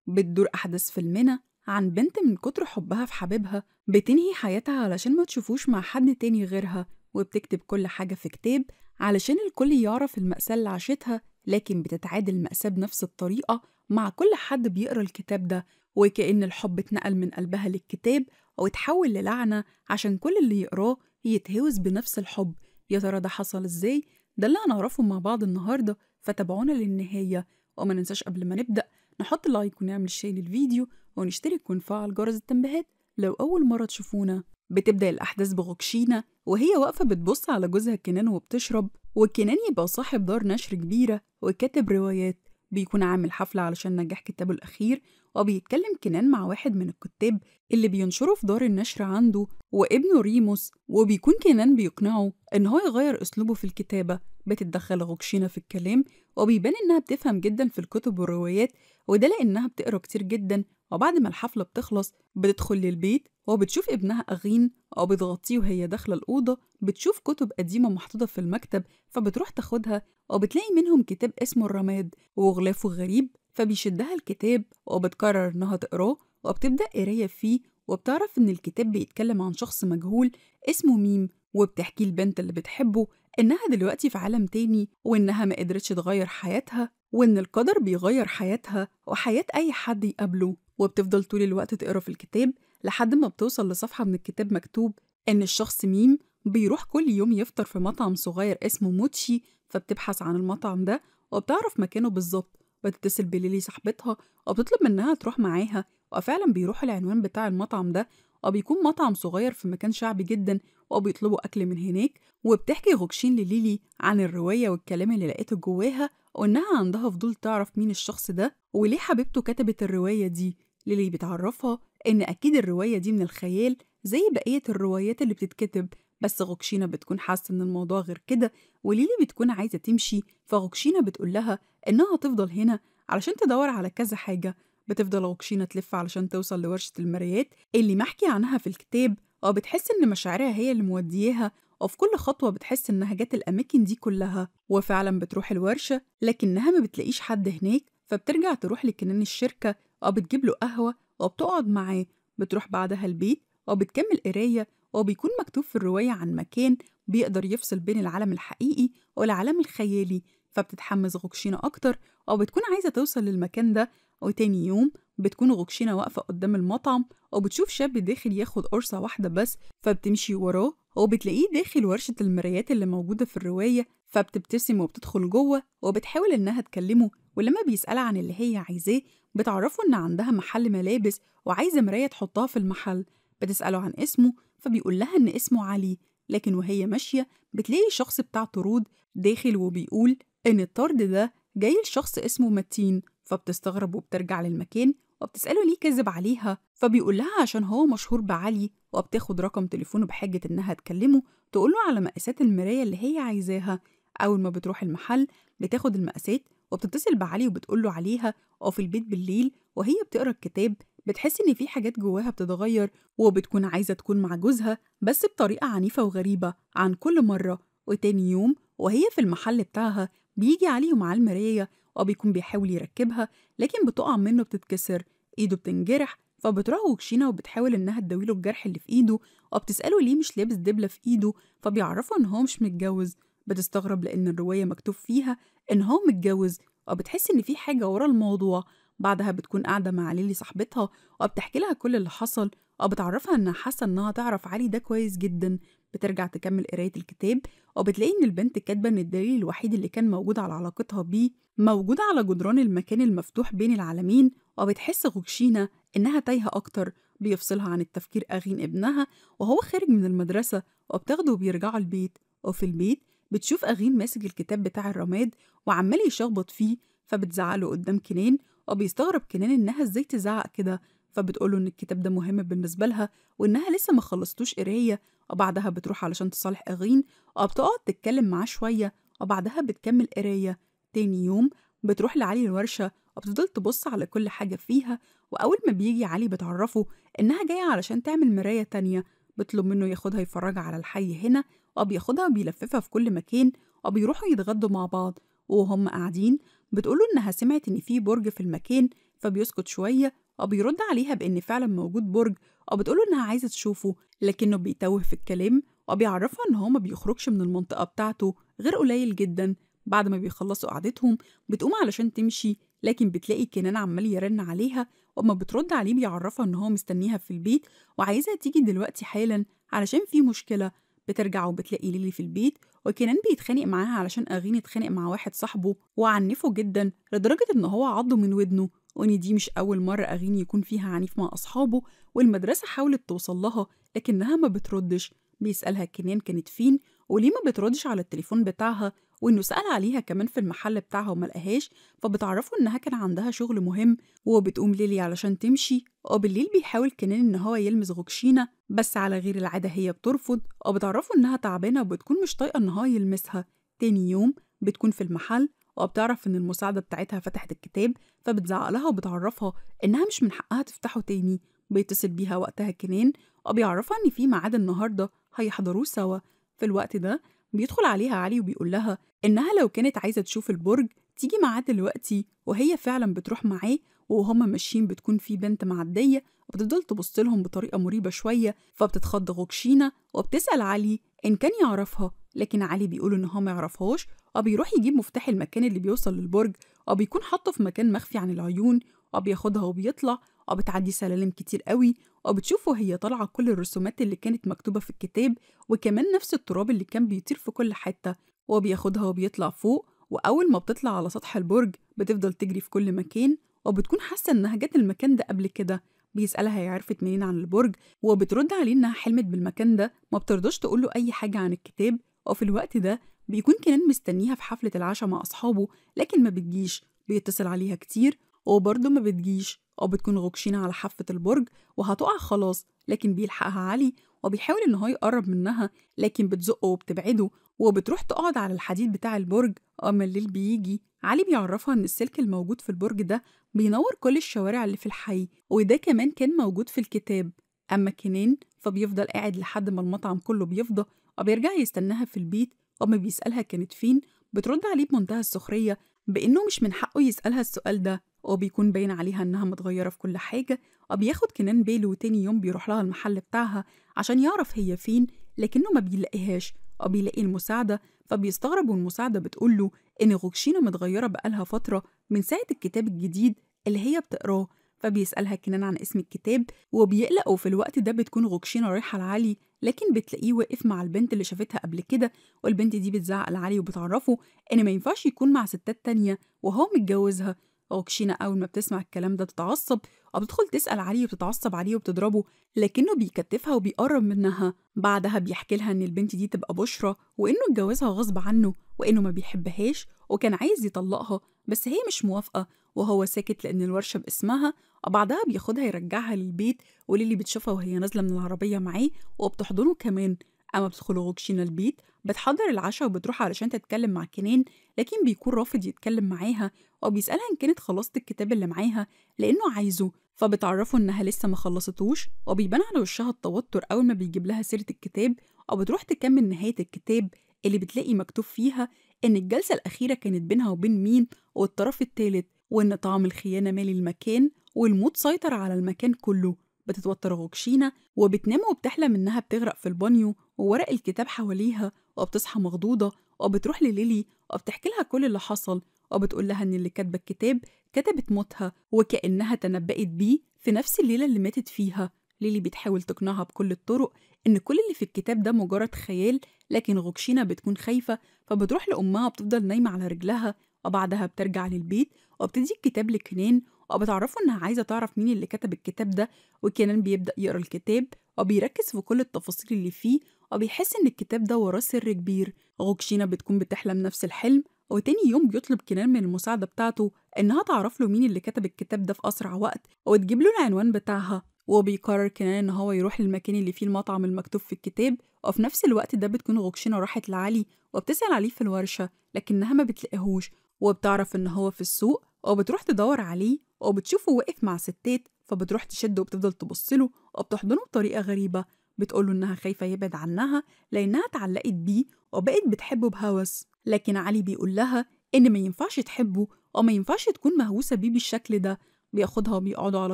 بتدور أحداث فيلمنا عن بنت من كتر حبها في حبيبها بتنهي حياتها علشان ما تشوفوش مع حد تاني غيرها، وبتكتب كل حاجة في كتاب علشان الكل يعرف المأساة اللي عاشتها، لكن بتتعادل المأساة بنفس الطريقة مع كل حد بيقرأ الكتاب ده، وكأن الحب اتنقل من قلبها للكتاب أو اتحول للعنة عشان كل اللي يقراه يتهوس بنفس الحب. يا ترى ده حصل ازاي؟ ده اللي هنعرفه مع بعض النهاردة، فتابعونا للنهاية. وما ننساش قبل ما نبدأ نحط لايك ونعمل شير للفيديو ونشترك ونفعل جرس التنبيهات لو أول مرة تشوفونا. بتبدأ الأحداث بغوكشينا وهي واقفة بتبص على جوزها كنان وبتشرب، وكنان يبقى صاحب دار نشر كبيرة وكاتب روايات، بيكون عامل حفلة علشان نجاح كتابه الأخير، وبيتكلم كنان مع واحد من الكتاب اللي بينشره في دار النشر عنده وابنه ريموس، وبيكون كنان بيقنعه إن هو يغير أسلوبه في الكتابة. بتتدخل غوكشينا في الكلام وبيبان إنها بتفهم جدا في الكتب والروايات، وده لأنها بتقرأ كتير جدا. وبعد ما الحفلة بتخلص بتدخل للبيت وبتشوف ابنها أغين أو بتغطيه وهي داخلة الأوضة، بتشوف كتب قديمة محطوطة في المكتب فبتروح تاخدها، وبتلاقي منهم كتاب اسمه الرماد وغلافه غريب، فبيشدها الكتاب وبتقرر إنها تقراه وبتبدأ قراية فيه، وبتعرف إن الكتاب بيتكلم عن شخص مجهول اسمه ميم، وبتحكي البنت اللي بتحبه إنها دلوقتي في عالم تاني وإنها ما قدرتش تغير حياتها، وإن القدر بيغير حياتها وحياة أي حد يقابله. وبتفضل طول الوقت تقرا في الكتاب لحد ما بتوصل لصفحة من الكتاب مكتوب إن الشخص ميم بيروح كل يوم يفطر في مطعم صغير اسمه موتشي، فبتبحث عن المطعم ده وبتعرف مكانه بالظبط. بتتصل بليلي صاحبتها وبتطلب منها تروح معاها، وفعلا بيروحوا العنوان بتاع المطعم ده، وبيكون مطعم صغير في مكان شعبي جدا وبيطلبوا أكل من هناك. وبتحكي غوكشين لليلي عن الرواية والكلام اللي لقيته جواها، وإنها عندها فضول تعرف مين الشخص ده وليه حبيبته كتبت الرواية دي. ليلي بتعرفها إن أكيد الرواية دي من الخيال زي بقية الروايات اللي بتتكتب، بس غوكشينا بتكون حاسة إن الموضوع غير كده، وليلي بتكون عايزة تمشي، فغوكشينا بتقول لها إنها تفضل هنا علشان تدور على كذا حاجة. بتفضل غوكشينا تلف علشان توصل لورشة المرايات اللي محكي عنها في الكتاب، وبتحس إن مشاعرها هي اللي مودياها، وفي كل خطوة بتحس إنها جت الأماكن دي كلها. وفعلا بتروح الورشة لكنها ما بتلاقيش حد هناك، فبترجع تروح لكنان الشركة وبتجيب له قهوة وبتقعد معاه. بتروح بعدها البيت وبتكمل قراية، وبيكون مكتوب في الرواية عن مكان بيقدر يفصل بين العالم الحقيقي والعالم الخيالي، فبتتحمس غوكشينا أكتر وبتكون عايزة توصل للمكان ده. وتاني يوم بتكون غوكشينا واقفة قدام المطعم وبتشوف شاب داخل ياخد قرصة واحدة بس، فبتمشي وراه وبتلاقيه داخل ورشة المرايات اللي موجودة في الرواية، فبتبتسم وبتدخل جوه وبتحاول إنها تكلمه، ولما بيسألها عن اللي هي عايزاه بتعرفه إن عندها محل ملابس وعايزة مراية تحطها في المحل. بتسأله عن اسمه فبيقول لها إن اسمه علي، لكن وهي ماشية بتلاقي شخص بتاع طرود داخل وبيقول إن الطرد ده جاي لشخص اسمه متين، فبتستغرب وبترجع للمكان وبتسأله ليه كذب عليها، فبيقول لها عشان هو مشهور بعلي، وبتاخد رقم تليفونه بحجة إنها تكلمه تقوله على مقاسات المراية اللي هي عايزاها. أول ما بتروح المحل بتاخد المقاسات وبتتصل بعلي وبتقوله عليها، وفي البيت بالليل وهي بتقرا الكتاب بتحس إن في حاجات جواها بتتغير، وبتكون عايزة تكون مع جوزها بس بطريقة عنيفة وغريبة عن كل مرة. وتاني يوم وهي في المحل بتاعها بيجي علي ومعاه المراية وبيكون بيحاول يركبها، لكن بتقع منه بتتكسر، ايده بتنجرح، فبتروح غوكشينا وبتحاول انها تداويله الجرح اللي في ايده، وبتسأله ليه مش لابس دبلة في ايده، فبيعرفه ان هو مش متجوز. بتستغرب لان الرواية مكتوب فيها ان هو متجوز، وبتحس ان في حاجة ورا الموضوع. بعدها بتكون قاعدة مع ليلي صاحبتها وبتحكي لها كل اللي حصل، وبتعرفها انها حاسة انها تعرف علي ده كويس جدا. بترجع تكمل قراية الكتاب وبتلاقي ان البنت كاتبة ان الدليل الوحيد اللي كان موجود على علاقتها بيه موجود على جدران المكان المفتوح بين العالمين، وبتحس غوكشينا إنها تايهة أكتر. بيفصلها عن التفكير أغين ابنها وهو خارج من المدرسة، وبتاخده وبيرجعوا البيت. وفي البيت بتشوف أغين ماسك الكتاب بتاع الرماد وعمال يشخبط فيه، فبتزعله قدام كنان، وبيستغرب كنان إنها إزاي تزعق كده، فبتقوله إن الكتاب ده مهم بالنسبة لها وإنها لسه ما خلصتوش قراية. وبعدها بتروح علشان تصالح أغين وبتقعد تتكلم معاه شوية، وبعدها بتكمل قراية. تاني يوم بتروح لعلي الورشة وبتفضل تبص على كل حاجة فيها، وأول ما بيجي علي بتعرفه إنها جاية علشان تعمل مراية تانية. بيطلب منه ياخدها يفرجها على الحي هنا، وبياخدها وبيلففها في كل مكان، وبيروحوا يتغدوا مع بعض. وهم قاعدين بتقوله إنها سمعت إن في برج في المكان فبيسكت شوية وبيرد عليها بإن فعلا موجود برج، وبتقوله إنها عايزة تشوفه، لكنه بيتوه في الكلام وبيعرفها إن هو ما بيخرجش من المنطقة بتاعته غير قليل جدا. بعد ما بيخلصوا قعدتهم بتقوم علشان تمشي، لكن بتلاقي كنان عمال يرن عليها، وأما بترد عليه بيعرفها إن هو مستنيها في البيت وعايزها تيجي دلوقتي حالا علشان في مشكلة. بترجع وبتلاقي ليلي في البيت، وكنان بيتخانق معاها علشان أغين اتخانق مع واحد صاحبه وعنفه جدا لدرجة إن هو عضه من ودنه، وإن دي مش أول مرة أغين يكون فيها عنيف مع أصحابه. والمدرسة حاولت توصل لها لكنها ما بتردش. بيسألها كنان كانت فين وليه ما بتردش على التليفون بتاعها، وإنه سأل عليها كمان في المحل بتاعها وما لقاهاش، فبتعرفه إنها كان عندها شغل مهم. وبتقوم ليلي علشان تمشي، وبالليل بيحاول كنان إن هو يلمس غوكشينا بس على غير العادة هي بترفض، وبتعرفه إنها تعبانة وبتكون مش طايقة إن هو يلمسها. تاني يوم بتكون في المحل وبتعرف إن المساعدة بتاعتها فتحت الكتاب، فبتزعق لها وبتعرفها إنها مش من حقها تفتحه تاني. بيتصل بيها وقتها كنان وبيعرفها إن في ميعاد النهاردة هيحضروه سوا. في الوقت ده بيدخل عليها علي وبيقول لها إنها لو كانت عايزة تشوف البرج تيجي معاه دلوقتي، وهي فعلا بتروح معاه. وهما ماشيين بتكون في بنت معدية وبتفضل تبص لهم بطريقة مريبة شوية، فبتتخض غوكشينا وبتسأل علي إن كان يعرفها، لكن علي بيقول إن هو ما يعرفهاش. وبيروح يجيب مفتاح المكان اللي بيوصل للبرج وبيكون حاطه في مكان مخفي عن العيون، وبياخدها وبيطلع وبتعدي سلالم كتير قوي، وبتشوف وهي طالعة كل الرسومات اللي كانت مكتوبة في الكتاب، وكمان نفس التراب اللي كان بيطير في كل حتة. وبياخدها وبيطلع فوق، وأول ما بتطلع على سطح البرج بتفضل تجري في كل مكان، وبتكون حاسة إنها جت المكان ده قبل كده. بيسألها هي عرفت منين عن البرج، وبترد عليه إنها حلمت بالمكان ده، ما بترضاش تقوله أي حاجة عن الكتاب. وفي الوقت ده بيكون كنان مستنيها في حفلة العشاء مع أصحابه لكن ما بتجيش. بيتصل عليها كتير وبرضه ما بتجيش، أو بتكون غوكشينا على حافة البرج وهتقع خلاص، لكن بيلحقها علي وبيحاول إن هو يقرب منها لكن بتزقه وبتبعده، وبتروح تقعد على الحديد بتاع البرج. أما الليل بيجي علي بيعرفها إن السلك الموجود في البرج ده بينور كل الشوارع اللي في الحي، وده كمان كان موجود في الكتاب. أما كنان فبيفضل قاعد لحد ما المطعم كله بيفضى، وبيرجع يستناها في البيت. وأما بيسألها كانت فين بترد عليه بمنتهى السخرية بإنه مش من حقه يسألها السؤال ده، وبيكون باين عليها إنها متغيرة في كل حاجة. وبياخد كنان باله وتاني يوم بيروح لها المحل بتاعها عشان يعرف هي فين، لكنه ما بيلاقيهاش وبيلاقي المساعدة. فبيستغرب والمساعدة بتقوله إن غوكشينا متغيرة بقالها فترة من ساعة الكتاب الجديد اللي هي بتقراه. فبيسألها كنان عن اسم الكتاب وبيقلق، وفي الوقت ده بتكون غوكشينا رايحة لعلي لكن بتلاقيه واقف مع البنت اللي شافتها قبل كده، والبنت دي بتزعق لعلي وبتعرفه إن ما ينفعش يكون مع ستات تانية وهو متجوزها. غوكشينا أول ما بتسمع الكلام ده تتعصب وبتدخل تسأل عليه وبتتعصب عليه وبتضربه، لكنه بيكتفها وبيقرب منها. بعدها بيحكي لها إن البنت دي تبقى بشرى، وإنه اتجوزها غصب عنه، وإنه ما بيحبهاش وكان عايز يطلقها بس هي مش موافقة، وهو ساكت لأن الورشة باسمها. وبعدها بياخدها يرجعها للبيت، وليلي بتشوفها وهي نازلة من العربية معاه وبتحضنه كمان. أما بتدخل غوكشينا البيت بتحضر العشاء وبتروح علشان تتكلم مع كنان، لكن بيكون رافض يتكلم معاها، وبيسألها إن كانت خلصت الكتاب اللي معاها لأنه عايزه. فبتعرفه إنها لسه ما خلصتوش، وبيبان على وشها التوتر أول ما بيجيب لها سيرة الكتاب. أو بتروح تكمل نهاية الكتاب اللي بتلاقي مكتوب فيها إن الجلسة الأخيرة كانت بينها وبين مين والطرف الثالث، وإن طعم الخيانة مالي المكان والموت سيطر على المكان كله. بتتوتر غوكشينا وبتنام وبتحلم إنها بتغرق في البانيو وورق الكتاب حواليها، وبتصحى مخضوضة وبتروح لليلي وبتحكي لها كل اللي حصل، وبتقول لها إن اللي كاتبة الكتاب كتبت موتها وكأنها تنبأت بيه في نفس الليلة اللي ماتت فيها. ليلي بتحاول تقنعها بكل الطرق إن كل اللي في الكتاب ده مجرد خيال، لكن غوكشينا بتكون خايفة فبتروح لأمها وبتفضل نايمة على رجلها. وبعدها بترجع للبيت وبتدي الكتاب لكنان، وبتعرفه إنها عايزة تعرف مين اللي كتب الكتاب ده. وكنان بيبدأ يقرأ الكتاب وبيركز في كل التفاصيل اللي فيه، وبيحس إن الكتاب ده وراه سر كبير. غوكشينا بتكون بتحلم نفس الحلم، وتاني يوم بيطلب كنان من المساعدة بتاعته إنها تعرف له مين اللي كتب الكتاب ده في أسرع وقت وتجيب له العنوان بتاعها. وبيقرر كنان إن هو يروح للمكان اللي فيه المطعم المكتوب في الكتاب. وفي نفس الوقت ده بتكون غوكشينا راحت لعلي وبتسأل عليه في الورشة لكنها ما بتلاقيهوش، وبتعرف إن هو في السوق وبتروح تدور عليه وبتشوفه واقف مع ستات، فبتروح تشده وبتفضل تبصله وبتحضنه بطريقة غريبة. بتقوله إنها خايفة يبعد عنها لأنها اتعلقت بيه وبقت بتحبه بهوس، لكن علي بيقول لها إن ما ينفعش تحبه وما ينفعش تكون مهووسة بيه بالشكل ده. بياخدها وبيقعدوا على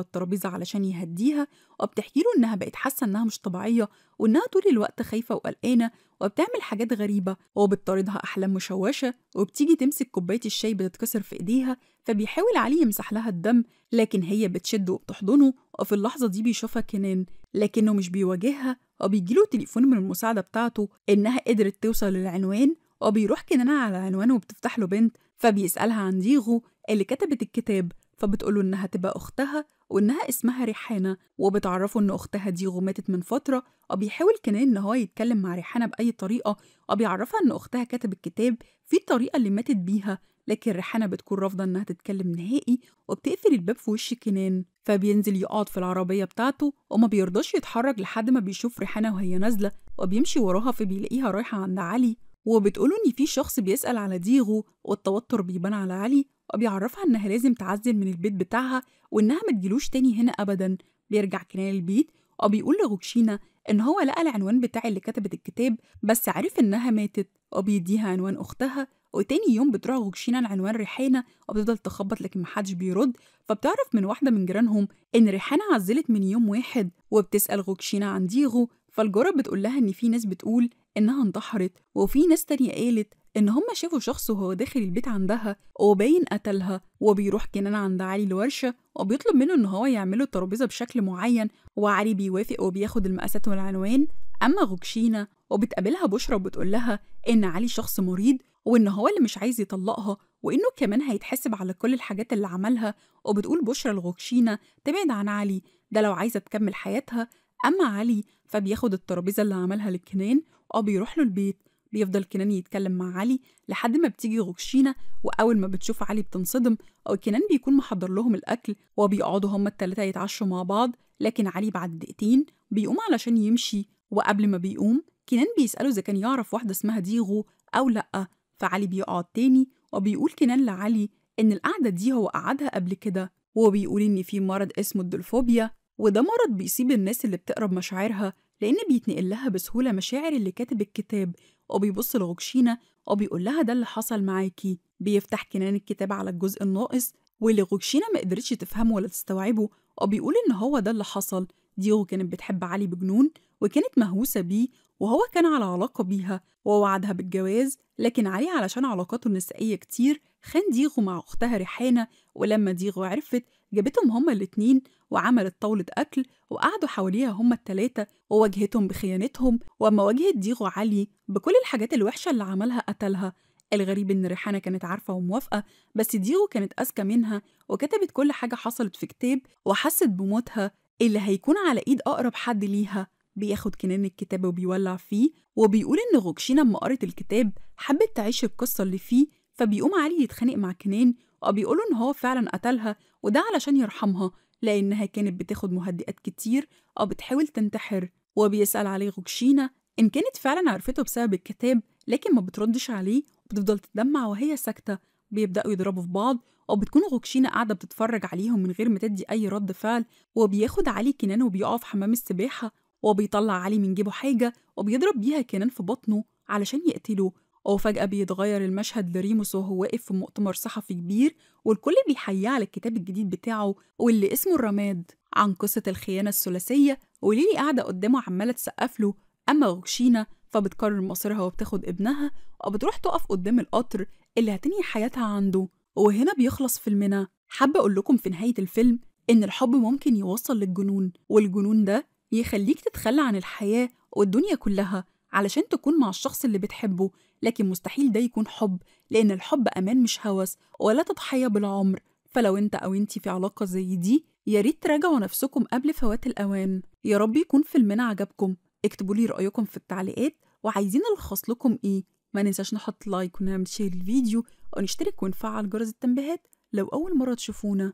الترابيزة علشان يهديها، وبتحكي له إنها بقت حاسة إنها مش طبيعية وإنها طول الوقت خايفة وقلقانة وبتعمل حاجات غريبة وبتطاردها أحلام مشوشة، وبتيجي تمسك كوباية الشاي بتتكسر في إيديها، فبيحاول علي يمسح لها الدم لكن هي بتشد وبتحضنه. وفي اللحظة دي بيشوفها كنان لكنه مش بيواجهها، وبيجيله تليفون من المساعدة بتاعته إنها قدرت توصل للعنوان، وبيروح كنان على العنوان وبتفتح له بنت، فبيسألها عن ديغو اللي كتبت الكتاب، فبتقوله إنها تبقى أختها وإنها اسمها ريحانة، وبتعرفه إن أختها ديغو ماتت من فترة. وبيحاول كنان إن هو يتكلم مع ريحانة بأي طريقة، وبيعرفها إن أختها كتب الكتاب في الطريقة اللي ماتت بيها، لكن ريحانة بتكون رافضة إنها تتكلم نهائي وبتقفل الباب في وش كنان. فبينزل يقعد في العربية بتاعته وما بيرضاش يتحرك لحد ما بيشوف ريحانة وهي نازلة، وبيمشي وراها فبيلاقيها رايحة عند علي، وبتقوله إن في شخص بيسأل على ديغو، والتوتر بيبان على علي، وبيعرفها إنها لازم تعزل من البيت بتاعها وإنها متجيلوش تاني هنا أبدا. بيرجع كنان البيت وبيقول لغوكشينا إن هو لقى العنوان بتاع اللي كتبت الكتاب بس عرف إنها ماتت، وبيديها عنوان أختها. وتاني يوم بتروح غوكشينا لعنوان ريحانة وبتفضل تخبط لكن محدش بيرد، فبتعرف من واحدة من جيرانهم إن ريحانة عزلت من يوم واحد، وبتسأل غوكشينا عن ديغو، فالجارة بتقول لها إن في ناس بتقول إنها انتحرت، وفي ناس تانية قالت إن هم شافوا شخص وهو داخل البيت عندها وباين قتلها. وبيروح كنان عند علي الورشة وبيطلب منه إن هو يعمله الترابيزة بشكل معين، وعلي بيوافق وبياخد المقاسات والعنوان. أما غوكشينا وبتقابلها بشرى وبتقول لها إن علي شخص مريض وإن هو اللي مش عايز يطلقها، وإنه كمان هيتحاسب على كل الحاجات اللي عملها. وبتقول بشرى لغوكشينا تبعد عن علي ده لو عايزة تكمل حياتها. أما علي فبياخد الترابيزة اللي عملها للكنان وبيروح له البيت. بيفضل كنان يتكلم مع علي لحد ما بتيجي غوكشينا، وأول ما بتشوف علي بتنصدم، أو كنان بيكون محضر لهم الأكل وبيقعدوا هما التلاتة يتعشوا مع بعض. لكن علي بعد دقيقتين بيقوم علشان يمشي، وقبل ما بيقوم كنان بيسأله إذا كان يعرف واحدة اسمها ديغو أو لأ، فعلي بيقعد تاني وبيقول كنان لعلي إن القعدة دي هو قعدها قبل كده، وبيقول إن في مرض اسمه الدلفوبيا، وده مرض بيصيب الناس اللي بتقرب مشاعرها لأن بيتنقل لها بسهولة مشاعر اللي كاتب الكتاب. وبيبص لغوكشينا وبيقول لها ده اللي حصل معاكي. بيفتح كنان الكتاب على الجزء الناقص واللي غوكشينا ما قدرتش تفهمه ولا تستوعبه، وبيقول إن هو ده اللي حصل. ديغو كانت بتحب علي بجنون وكانت مهووسة بيه، وهو كان على علاقة بيها ووعدها بالجواز، لكن علي علشان علاقاته النسائية كتير خان ديغو مع أختها ريحانة. ولما ديغو عرفت جابتهم هما الاتنين وعملت طاولة أكل وقعدوا حواليها هما التلاتة وواجهتهم بخيانتهم. وأما واجهت ديغو علي بكل الحاجات الوحشة اللي عملها قتلها. الغريب إن ريحانة كانت عارفة وموافقة، بس ديغو كانت أذكى منها وكتبت كل حاجة حصلت في كتاب وحست بموتها اللي هيكون على إيد أقرب حد ليها. بياخد كنان الكتاب وبيولع فيه وبيقول إن غوكشينا لما قرت الكتاب حبت تعيش القصة اللي فيه، فبيقوم علي يتخانق مع كنان وبيقوله إن هو فعلا قتلها وده علشان يرحمها لأنها كانت بتاخد مهدئات كتير أو بتحاول تنتحر. وبيسأل عليه غوكشينا إن كانت فعلا عرفته بسبب الكتاب، لكن ما بتردش عليه وبتفضل تدمع وهي ساكتة. بيبدأوا يضربوا في بعض وبتكون غوكشينا قاعدة بتتفرج عليهم من غير ما تدي أي رد فعل. وبياخد علي كنان وبيقع في حمام السباحة وبيطلع علي من جيبه حاجة وبيضرب بيها كنان في بطنه علشان يقتله. وفجأة بيتغير المشهد لريموس وهو واقف في مؤتمر صحفي كبير والكل بيحييه على الكتاب الجديد بتاعه واللي اسمه الرماد عن قصة الخيانة الثلاثية، وليلي قاعدة قدامه عمالة تسقف له. أما غوكشينا فبتقرر مصيرها وبتاخد ابنها وبتروح تقف قدام القطر اللي هتنهي حياتها عنده. وهنا بيخلص فيلمنا. حابة أقول لكم في نهاية الفيلم إن الحب ممكن يوصل للجنون، والجنون ده يخليك تتخلى عن الحياة والدنيا كلها علشان تكون مع الشخص اللي بتحبه، لكن مستحيل ده يكون حب لأن الحب أمان مش هوس ولا تضحية بالعمر. فلو انت أو انتي في علاقة زي دي ياريت تراجعوا نفسكم قبل فوات الأوان. يا رب يكون فيلمنا عجبكم، اكتبولي رأيكم في التعليقات وعايزين نلخص لكم ايه. ما ننساش نحط لايك ونعمل شير للفيديو ونشترك ونفعل جرس التنبيهات لو أول مرة تشوفونا.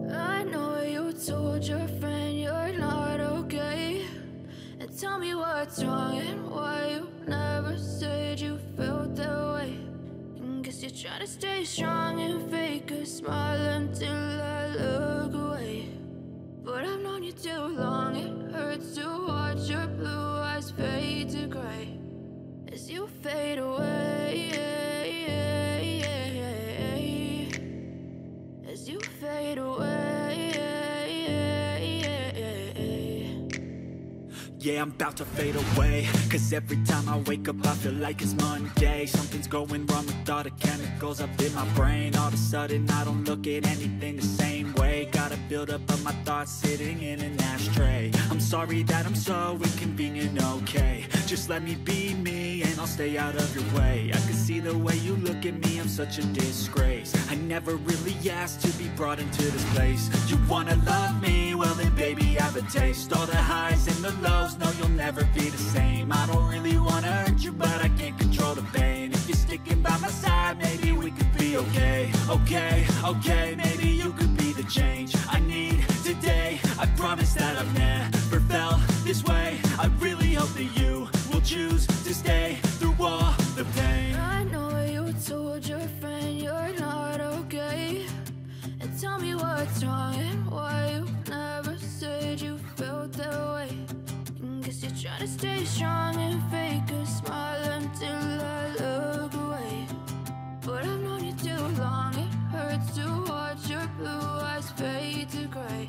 I know you told your friend you're not okay, and tell me what's wrong and why you never said you felt that way. And guess you're trying to stay strong and fake a smile until I look away. But I've known you too long, it hurts to watch your blue eyes fade to gray as you fade away, as you fade away. Yeah, I'm about to fade away, 'cause every time I wake up I feel like it's Monday. Something's going wrong with all the chemicals up in my brain. All of a sudden I don't look at anything the same way. Gotta build up of my thoughts sitting in an ashtray. I'm sorry that I'm so inconvenient, okay? Just let me be me and I'll stay out of your way. I can see the way you look at me, I'm such a disgrace. I never really asked to be brought into this place. You wanna love me? Well then baby have a taste. All the highs and the lows, no you'll never be the same. I don't really wanna hurt you but I can't control the pain. If you're sticking by my side, maybe we could be okay. Okay, maybe you could be the change I need today. I promise that I've never felt this way. I really hope that you will choose to stay through all the pain. I know you told your friend you're not okay, and tell me what's wrong and why you never said you felt that way. And guess you're trying to stay strong and fake a smile until I look away. But I've known you too long, it hurts to watch your blue eyes fade to gray.